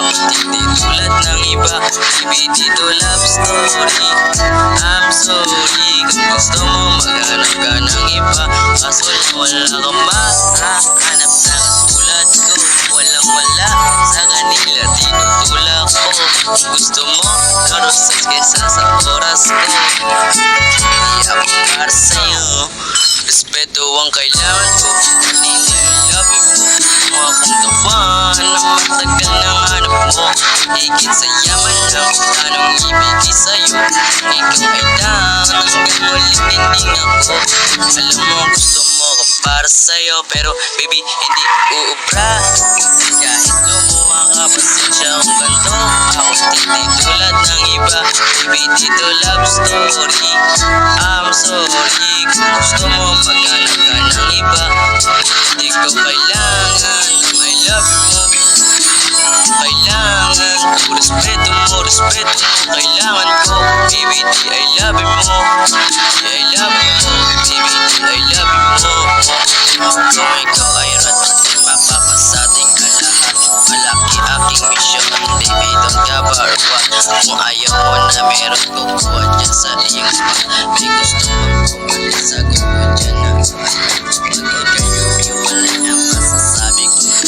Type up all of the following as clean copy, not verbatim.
Hindi tulad ng iba, baby, dito love story. I'm sorry kung gusto mo maghanap ka ng iba, kaso wala kang mahanap na katulad ko. Walang wala sa kanila, tinutulak ko. Kung gusto mo, karusas kesa sa oras ko. Di ako para sa'yo, respeto ang kailangan ko. Hindi I love you mo, mga kong tapan na matagal ng hanap mo. Higit sa yaman lang, anong ibigay sa'yo? Ikaw ay lang, hanggang ulitin din ako. Alam mo gusto mo ka para sa'yo, pero baby hindi uubra. Kahit lumuha ka, pasensya kung ganito. Ako hindi tulad ng iba, baby dito love story. I'm sorry kung gusto mo maghanap ka ng iba. Hindi ko kailangan na may love mo. Kailangan ko respeto mo, kailangan ko. Baby di I love you mo, di I love you mo, baby di I love you mo. Kung ikaw ay raton, di mapapasating ka lahat. Malaki aking mission, baby don't cover what. Kung ayaw mo na meron kukuha dyan sa iyong spot. May gusto mong pumalit, sagot ko dyan ang spot. Pagod kayo, wala na masasabi ko lang.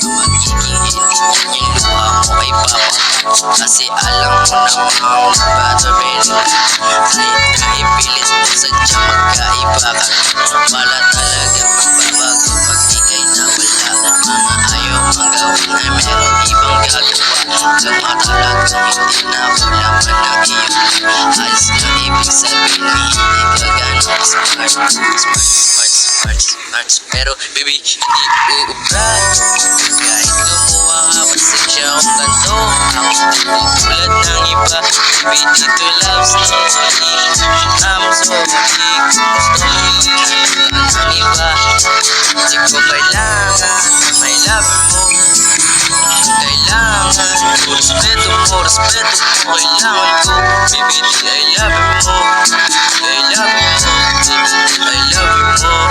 Ang magiging ending yung luha mo ay papa. Kasi alam mo namang magbabarin. Kahit naipilit mo sadyang magkaiba ka. Wala talaga magbabago pag ikay nawala. Mga ayaw mang gawin ay meron ibang gagawa. Kung talagang hindi na ako laman ng iyong ayos na ibig sabihin hindi ka ganong smart. Pero baby hindi uubra. Kahit lumuha ka, pasensya kung ganito. Ako hindi tulad ng iba, baby dito love story. I'm sorry kung gusto mo maghanap ka ng iba. Hindi ko kailangan may love mo. Kailangan ko respeto mo, kailangan ko. Baby di I love you mo, I love you mo, I love you mo.